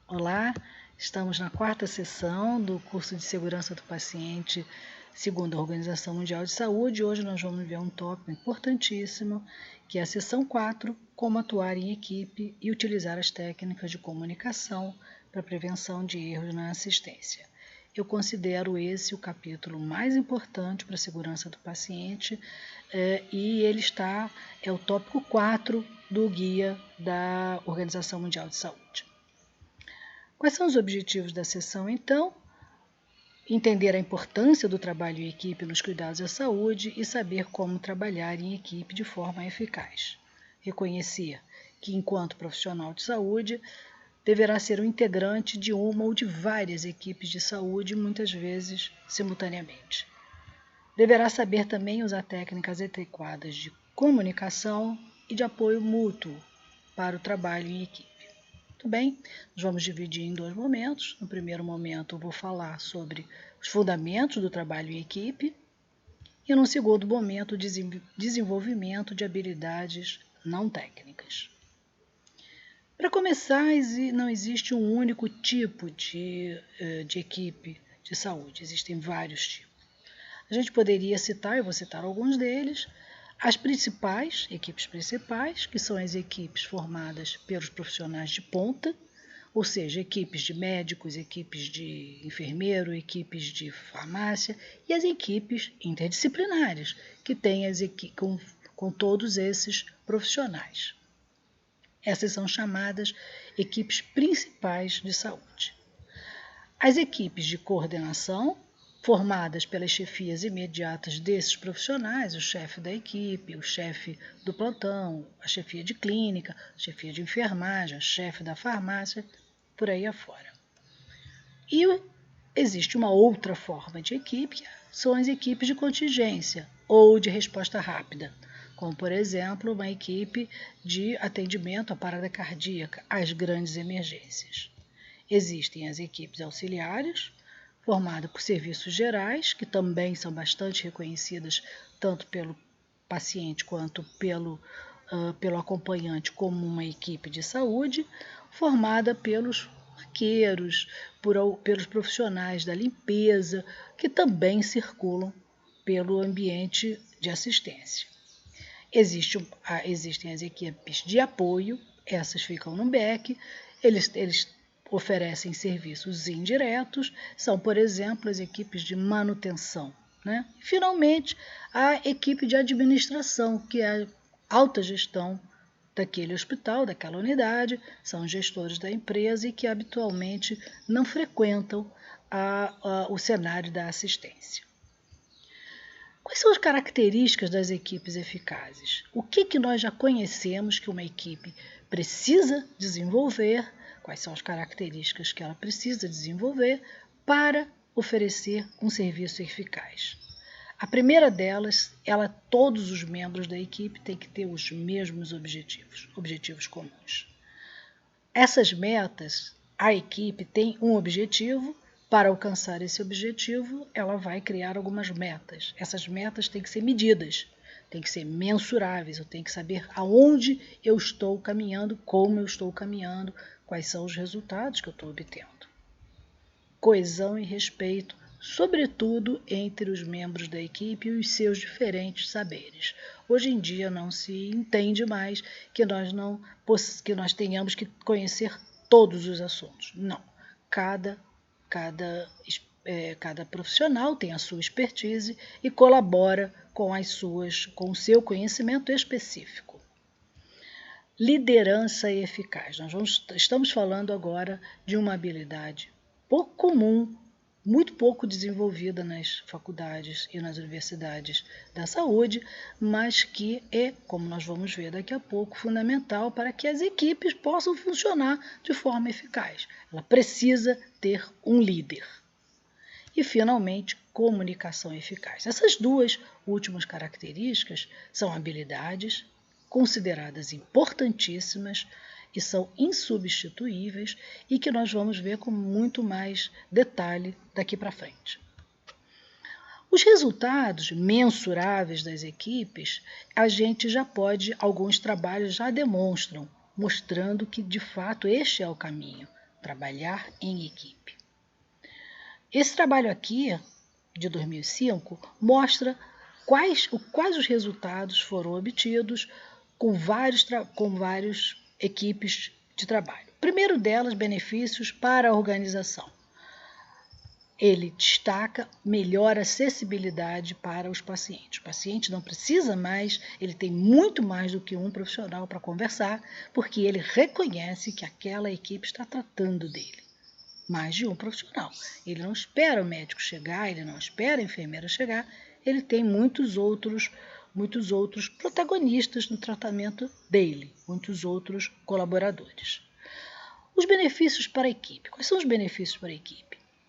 Olá, estamos na quarta sessão do curso de Segurança do Paciente, segundo a Organização Mundial de Saúde. Hoje nós vamos ver um tópico importantíssimo, que é a sessão 4, como atuar em equipe e utilizar as técnicas de comunicação para prevenção de erros na assistência. Eu considero esse o capítulo mais importante para a segurança do paciente e ele é o tópico 4 do guia da Organização Mundial de Saúde. Quais são os objetivos da sessão, então? Entender a importância do trabalho em equipe nos cuidados à saúde e saber como trabalhar em equipe de forma eficaz. Reconhecer que, enquanto profissional de saúde, deverá ser um integrante de uma ou de várias equipes de saúde, muitas vezes simultaneamente. Deverá saber também usar técnicas adequadas de comunicação e de apoio mútuo para o trabalho em equipe. Muito bem, nós vamos dividir em dois momentos. No primeiro momento eu vou falar sobre os fundamentos do trabalho em equipe e no segundo momento o desenvolvimento de habilidades não técnicas. Para começar, não existe um único tipo de equipe de saúde, existem vários tipos. A gente poderia citar, eu vou citar alguns deles, as equipes principais, que são as equipes formadas pelos profissionais de ponta, ou seja, equipes de médicos, equipes de enfermeiro, equipes de farmácia e as equipes interdisciplinares, que têm com todos esses profissionais. Essas são chamadas equipes principais de saúde. As equipes de coordenação, formadas pelas chefias imediatas desses profissionais, o chefe da equipe, o chefe do plantão, a chefia de clínica, a chefia de enfermagem, a chefe da farmácia, por aí afora. E existe uma outra forma de equipe, são as equipes de contingência ou de resposta rápida, como, por exemplo, uma equipe de atendimento à parada cardíaca, às grandes emergências. Existem as equipes auxiliares, formadas por serviços gerais, que também são bastante reconhecidas tanto pelo paciente quanto pelo acompanhante como uma equipe de saúde, formada pelos arqueiros, pelos profissionais da limpeza, que também circulam pelo ambiente de assistência. Existem as equipes de apoio, essas ficam no back, eles oferecem serviços indiretos, são, por exemplo, as equipes de manutenção. Né? E, finalmente, a equipe de administração, que é a alta gestão daquele hospital, daquela unidade, são gestores da empresa e que habitualmente não frequentam o cenário da assistência. Quais são as características das equipes eficazes? O que nós já conhecemos que uma equipe precisa desenvolver? Quais são as características que ela precisa desenvolver para oferecer um serviço eficaz? A primeira delas, todos os membros da equipe têm que ter os mesmos objetivos comuns. Essas metas, a equipe tem um objetivo. Para alcançar esse objetivo, ela vai criar algumas metas. Essas metas têm que ser medidas, têm que ser mensuráveis, eu tenho que saber aonde eu estou caminhando, como eu estou caminhando, quais são os resultados que eu estou obtendo. Coesão e respeito, sobretudo entre os membros da equipe e os seus diferentes saberes. Hoje em dia não se entende mais que nós tenhamos que conhecer todos os assuntos. Não, cada profissional tem a sua expertise e colabora com o seu conhecimento específico. Liderança eficaz. Estamos falando agora de uma habilidade pouco comum, muito pouco desenvolvida nas faculdades e nas universidades da saúde, mas que é, como nós vamos ver daqui a pouco, fundamental para que as equipes possam funcionar de forma eficaz. Ela precisa ter um líder. E, finalmente, comunicação eficaz. Essas duas últimas características são habilidades consideradas importantíssimas e são insubstituíveis e que nós vamos ver com muito mais detalhe daqui para frente. Os resultados mensuráveis das equipes, alguns trabalhos já demonstram, mostrando que de fato este é o caminho. trabalhar em equipe. Esse trabalho aqui, de 2005, mostra quais os resultados foram obtidos com várias equipes de trabalho. Primeiro delas, benefícios para a organização. Ele destaca melhor acessibilidade para os pacientes. O paciente não precisa mais, ele tem muito mais do que um profissional para conversar, porque ele reconhece que aquela equipe está tratando dele. Mais de um profissional. Ele não espera o médico chegar, ele não espera a enfermeira chegar, ele tem muitos outros protagonistas no tratamento dele, muitos outros colaboradores. Os benefícios para a equipe. Quais são os benefícios para a equipe?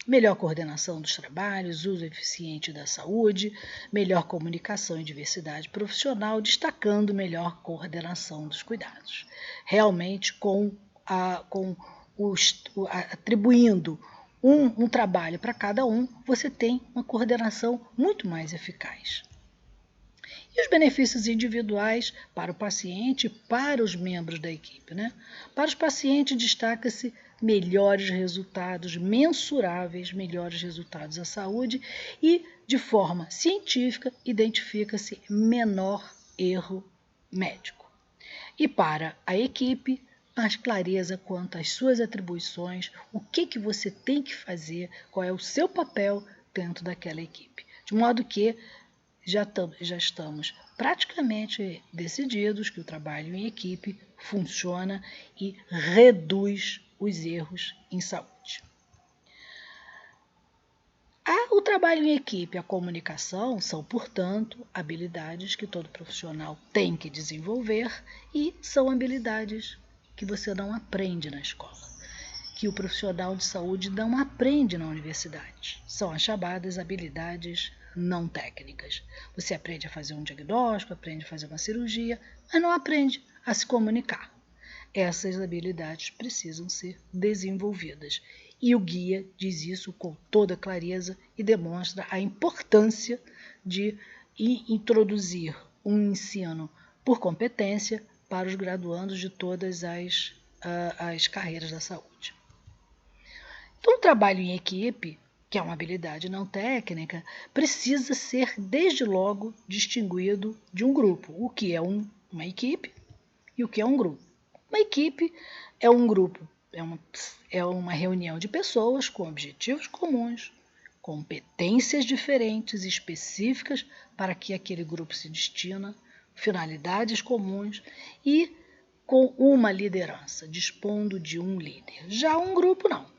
Melhor coordenação dos trabalhos, uso eficiente da saúde, melhor comunicação e diversidade profissional, destacando melhor coordenação dos cuidados. Realmente, atribuindo um trabalho para cada um, você tem uma coordenação muito mais eficaz. E os benefícios individuais para o paciente e para os membros da equipe, né? Para os pacientes, destaca-se melhores resultados mensuráveis, melhores resultados à saúde e, de forma científica, identifica-se menor erro médico. E para a equipe, mais clareza quanto às suas atribuições, o que você tem que fazer, qual é o seu papel dentro daquela equipe. De modo que já estamos praticamente decididos que o trabalho em equipe funciona e reduz os erros em saúde. O trabalho em equipe e a comunicação são, portanto, habilidades que todo profissional tem que desenvolver e são habilidades que você não aprende na escola, que o profissional de saúde não aprende na universidade. São as chamadas habilidades não técnicas. Você aprende a fazer um diagnóstico, aprende a fazer uma cirurgia, mas não aprende a se comunicar. Essas habilidades precisam ser desenvolvidas. E o guia diz isso com toda clareza e demonstra a importância de introduzir um ensino por competência para os graduandos de todas as carreiras da saúde. Então, o trabalho em equipe, que é uma habilidade não técnica, precisa ser desde logo distinguido de um grupo. O que é uma equipe e o que é um grupo. Uma equipe é um grupo, é uma reunião de pessoas com objetivos comuns, competências diferentes e específicas para que aquele grupo se destina, finalidades comuns e com uma liderança, dispondo de um líder. Já um grupo não.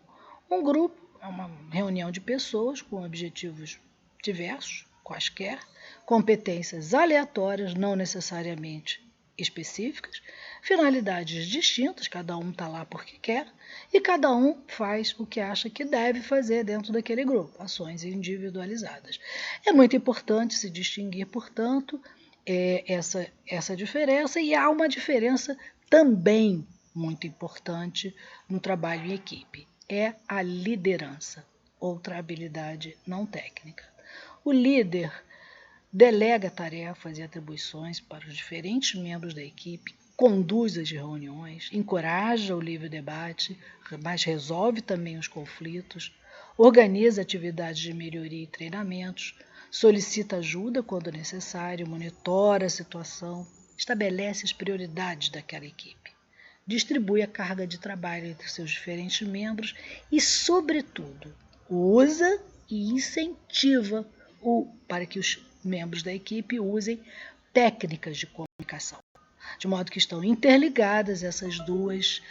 Um grupo é uma reunião de pessoas com objetivos diversos, quaisquer, competências aleatórias, não necessariamente específicas, finalidades distintas, cada um está lá porque quer, e cada um faz o que acha que deve fazer dentro daquele grupo, ações individualizadas. É muito importante se distinguir, portanto, essa diferença, e há uma diferença também muito importante no trabalho em equipe. É a liderança, outra habilidade não técnica. O líder delega tarefas e atribuições para os diferentes membros da equipe, conduz as reuniões, encoraja o livre debate, mas resolve também os conflitos, organiza atividades de melhoria e treinamentos, solicita ajuda quando necessário, monitora a situação, estabelece as prioridades daquela equipe, distribui a carga de trabalho entre seus diferentes membros e, sobretudo, usa e incentiva para que os membros da equipe usem técnicas de comunicação, de modo que estão interligadas essas duas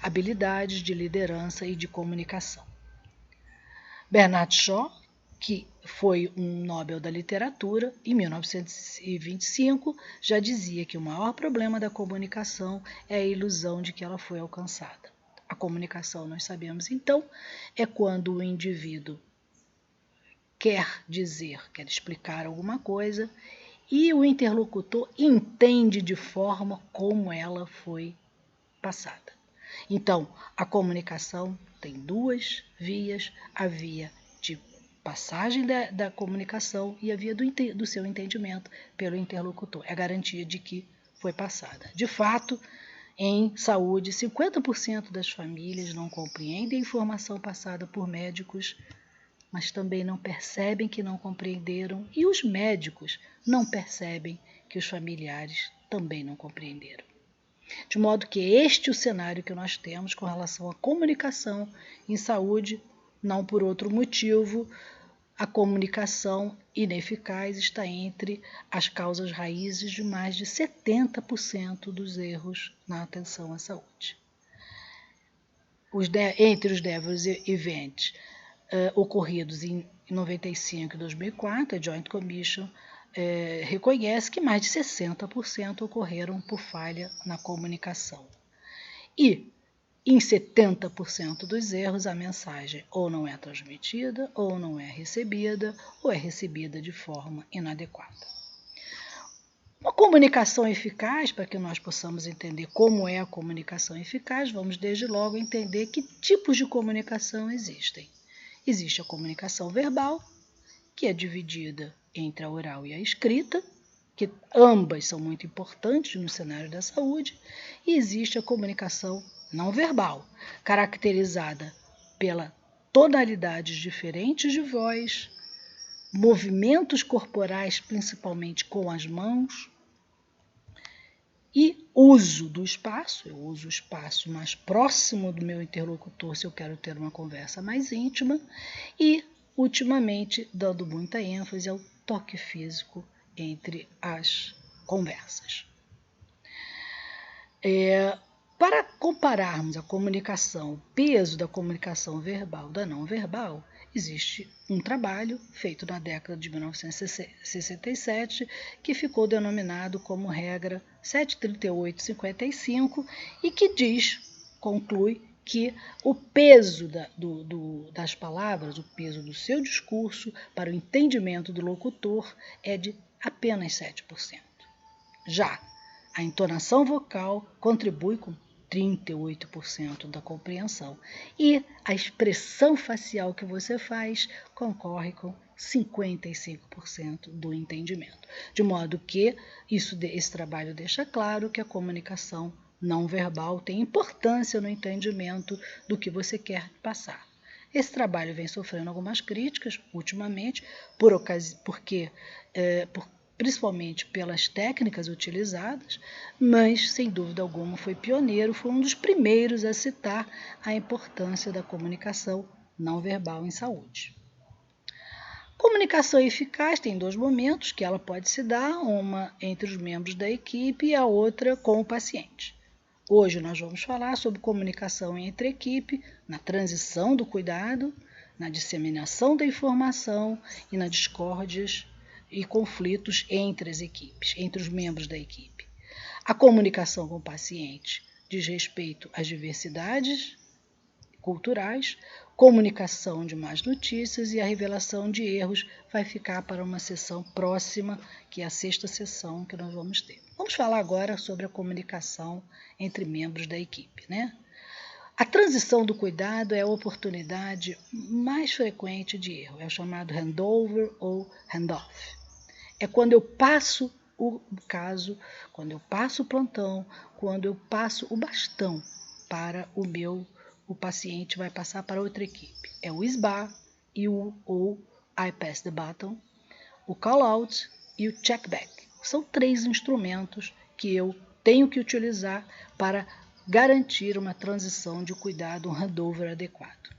habilidades de liderança e de comunicação. Bernard Shaw, que foi um Nobel da Literatura, em 1925, já dizia que o maior problema da comunicação é a ilusão de que ela foi alcançada. A comunicação, nós sabemos então, é quando o indivíduo quer explicar alguma coisa e o interlocutor entende de forma como ela foi passada. Então, a comunicação tem duas vias, a via de passagem da comunicação e a via do seu entendimento pelo interlocutor. É a garantia de que foi passada. De fato, Em saúde, 50% das famílias não compreendem a informação passada por médicos, mas também não percebem que não compreenderam, e os médicos não percebem que os familiares também não compreenderam. De modo que este é o cenário que nós temos com relação à comunicação em saúde, não por outro motivo. A comunicação ineficaz está entre as causas raízes de mais de 70% dos erros na atenção à saúde. Entre os Devils Events ocorridos em 95 e 2004, a Joint Commission reconhece que mais de 60% ocorreram por falha na comunicação. E em 70% dos erros, a mensagem ou não é transmitida, ou não é recebida, ou é recebida de forma inadequada. Uma comunicação eficaz, para que nós possamos entender como é a comunicação eficaz, vamos desde logo entender que tipos de comunicação existem. Existe a comunicação verbal, que é dividida entre a oral e a escrita, que ambas são muito importantes no cenário da saúde, e existe a comunicação não verbal, caracterizada pela tonalidades diferentes de voz, movimentos corporais, principalmente com as mãos, e uso do espaço. Eu uso o espaço mais próximo do meu interlocutor se eu quero ter uma conversa mais íntima, e, ultimamente, dando muita ênfase ao toque físico entre as conversas. Para compararmos a comunicação, o peso da comunicação verbal da não verbal, existe um trabalho feito na década de 1967 que ficou denominado como regra 738-55 e que conclui que o peso das palavras, o peso do seu discurso para o entendimento do locutor é de apenas 7%. Já a entonação vocal contribui com 38% da compreensão e a expressão facial que você faz concorre com 55% do entendimento. De modo que esse trabalho deixa claro que a comunicação não verbal tem importância no entendimento do que você quer passar. Esse trabalho vem sofrendo algumas críticas ultimamente, principalmente pelas técnicas utilizadas, mas, sem dúvida alguma, foi pioneiro, foi um dos primeiros a citar a importância da comunicação não verbal em saúde. Comunicação eficaz tem dois momentos que ela pode se dar, uma entre os membros da equipe e a outra com o paciente. Hoje nós vamos falar sobre comunicação entre equipe, na transição do cuidado, na disseminação da informação e nas discórdias e conflitos entre as equipes, entre os membros da equipe. A comunicação com o paciente diz respeito às diversidades culturais, comunicação de más notícias, e a revelação de erros vai ficar para uma sessão próxima, que é a 6ª sessão que nós vamos ter. Vamos falar agora sobre a comunicação entre membros da equipe, né? A transição do cuidado é a oportunidade mais frequente de erro, é o chamado handover ou handoff. É quando eu passo o caso, quando eu passo o plantão, quando eu passo o bastão para o paciente vai passar para outra equipe. É o SBAR e o I pass the baton, o call-out e o check-back. São 3 instrumentos que eu tenho que utilizar para garantir uma transição de cuidado, um handover adequado.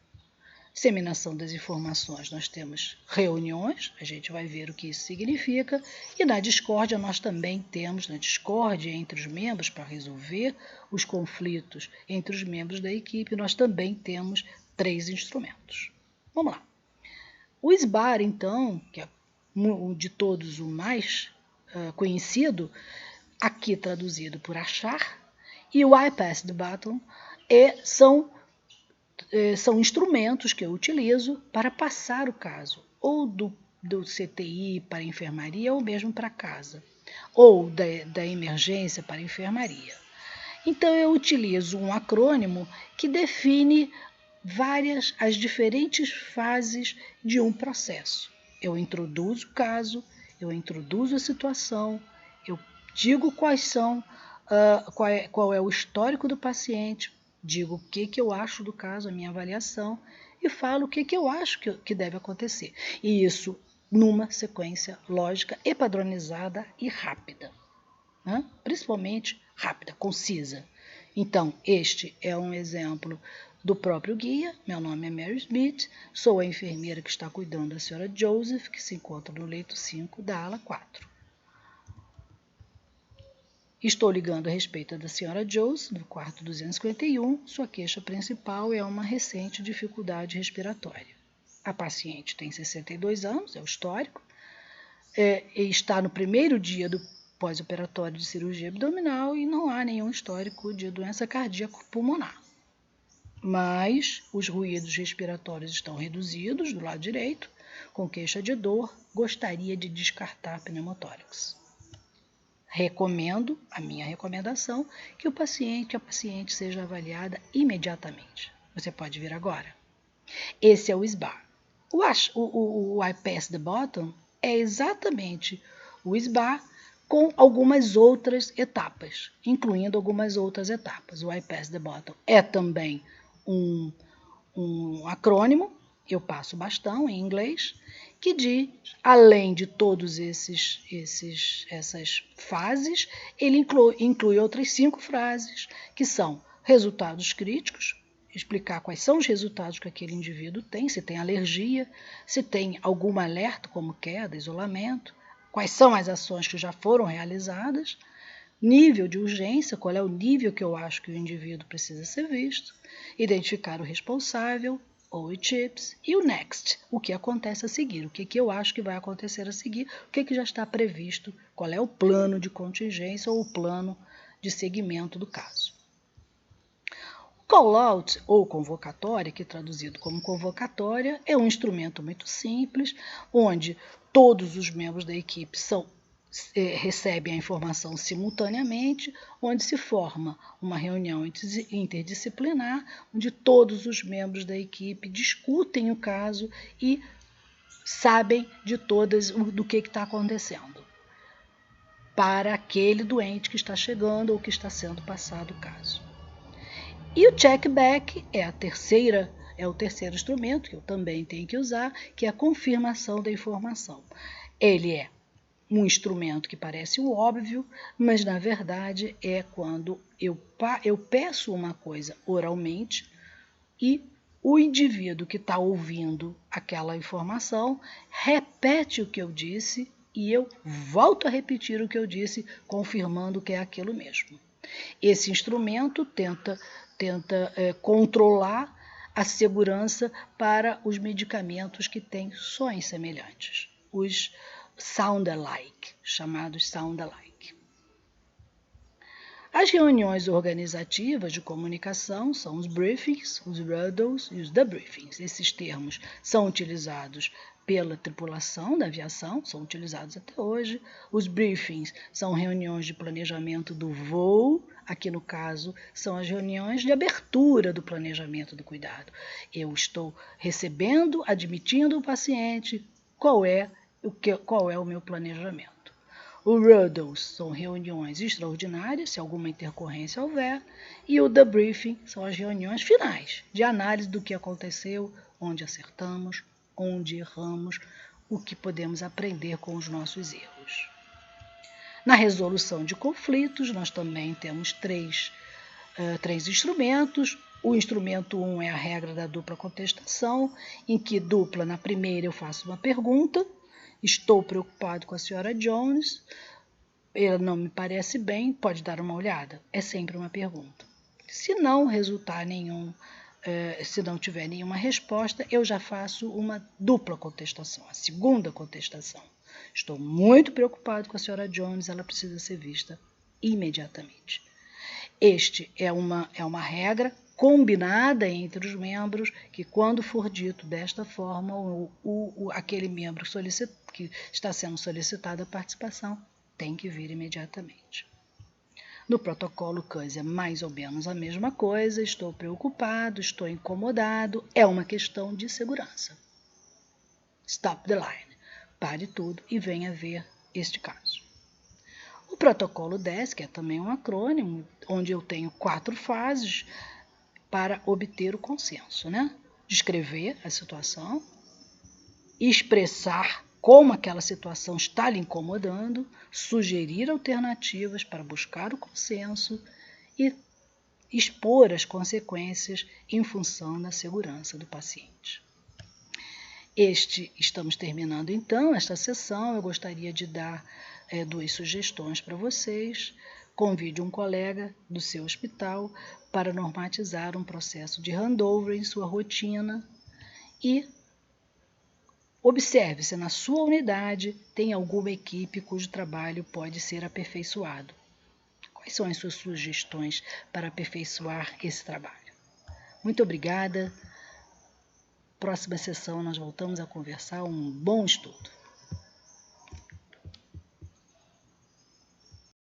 Disseminação das informações, nós temos reuniões, a gente vai ver o que isso significa, e na discórdia nós também temos, na discórdia entre os membros, para resolver os conflitos entre os membros da equipe, nós também temos 3 instrumentos. Vamos lá. O SBAR, então, que é de todos o mais conhecido, aqui traduzido por achar, e o I pass the baton são instrumentos que eu utilizo para passar o caso, ou do CTI para a enfermaria, ou mesmo para casa, ou da emergência para a enfermaria. Então, eu utilizo um acrônimo que define as diferentes fases de um processo. Eu introduzo o caso, eu introduzo a situação, eu digo quais são qual é o histórico do paciente, digo o que eu acho do caso, a minha avaliação, e falo o que eu acho que deve acontecer. E isso numa sequência lógica e padronizada e rápida, né? Principalmente rápida, concisa. Então, este é um exemplo do próprio guia. Meu nome é Mary Smith, sou a enfermeira que está cuidando da senhora Joseph, que se encontra no leito 5 da ala 4. Estou ligando a respeito da senhora Joseph, do quarto 251. Sua queixa principal é uma recente dificuldade respiratória. A paciente tem 62 anos, é o histórico, e está no primeiro dia do pós-operatório de cirurgia abdominal e não há nenhum histórico de doença cardíaca pulmonar. Mas os ruídos respiratórios estão reduzidos do lado direito, com queixa de dor, gostaria de descartar pneumotórax. Recomendo, a minha recomendação, que a paciente seja avaliada imediatamente. Você pode vir agora. Esse é o SBAR. O I Pass the Bottom é exatamente o SBAR com algumas outras etapas, incluindo algumas outras etapas. O I Pass the Bottom é também um acrônimo, eu passo o bastão em inglês, que diz, além de todas essas fases, ele inclui outras 5 frases, que são resultados críticos, explicar quais são os resultados que aquele indivíduo tem, se tem alergia, se tem algum alerta, como queda, isolamento, quais são as ações que já foram realizadas, nível de urgência, qual é o nível que eu acho que o indivíduo precisa ser visto, identificar o responsável, ou chips, e o next, o que acontece a seguir, o que eu acho que vai acontecer a seguir, o que já está previsto, qual é o plano de contingência ou o plano de segmento do caso. O call-out, ou convocatória, que traduzido como convocatória, é um instrumento muito simples, onde todos os membros da equipe recebem a informação simultaneamente, onde se forma uma reunião interdisciplinar, onde todos os membros da equipe discutem o caso e sabem de todas do que está acontecendo para aquele doente que está chegando ou que está sendo passado o caso. E o check-back é o terceiro instrumento que eu também tenho que usar, que é a confirmação da informação. Ele é um instrumento que parece o óbvio, mas na verdade é quando eu peço uma coisa oralmente e o indivíduo que está ouvindo aquela informação repete o que eu disse e eu volto a repetir o que eu disse, confirmando que é aquilo mesmo. Esse instrumento tenta controlar a segurança para os medicamentos que têm sons semelhantes, os sound-alike, chamados sound-alike. As reuniões organizativas de comunicação são os briefings, os riddles e os debriefings. Esses termos são utilizados pela tripulação da aviação, são utilizados até hoje. Os briefings são reuniões de planejamento do voo, aqui no caso são as reuniões de abertura do planejamento do cuidado. Eu estou recebendo, admitindo o paciente, qual é o meu planejamento. O riddles são reuniões extraordinárias, se alguma intercorrência houver, e o debriefing são as reuniões finais, de análise do que aconteceu, onde acertamos, onde erramos, o que podemos aprender com os nossos erros. Na resolução de conflitos, nós também temos três instrumentos. O instrumento 1 é a regra da dupla contestação, em que na primeira eu faço uma pergunta, estou preocupado com a senhora Jones, ela não me parece bem, pode dar uma olhada? É sempre uma pergunta. Se não resultar se não tiver nenhuma resposta, eu já faço uma dupla contestação, a segunda contestação. Estou muito preocupado com a senhora Jones, ela precisa ser vista imediatamente. Este é uma regra combinada entre os membros, que quando for dito desta forma, aquele membro que está sendo solicitado a participação tem que vir imediatamente. No protocolo CAS é mais ou menos a mesma coisa, estou preocupado, estou incomodado, é uma questão de segurança. Stop the line, pare tudo e venha ver este caso. O protocolo 10, que é também um acrônimo, onde eu tenho 4 fases para obter o consenso, né? Descrever a situação, expressar como aquela situação está lhe incomodando, sugerir alternativas para buscar o consenso e expor as consequências em função da segurança do paciente. Estamos terminando então esta sessão. Eu gostaria de dar 2 sugestões para vocês. Convide um colega do seu hospital para normatizar um processo de handover em sua rotina e observe se na sua unidade tem alguma equipe cujo trabalho pode ser aperfeiçoado. Quais são as suas sugestões para aperfeiçoar esse trabalho? Muito obrigada. Próxima sessão nós voltamos a conversar. Um bom estudo.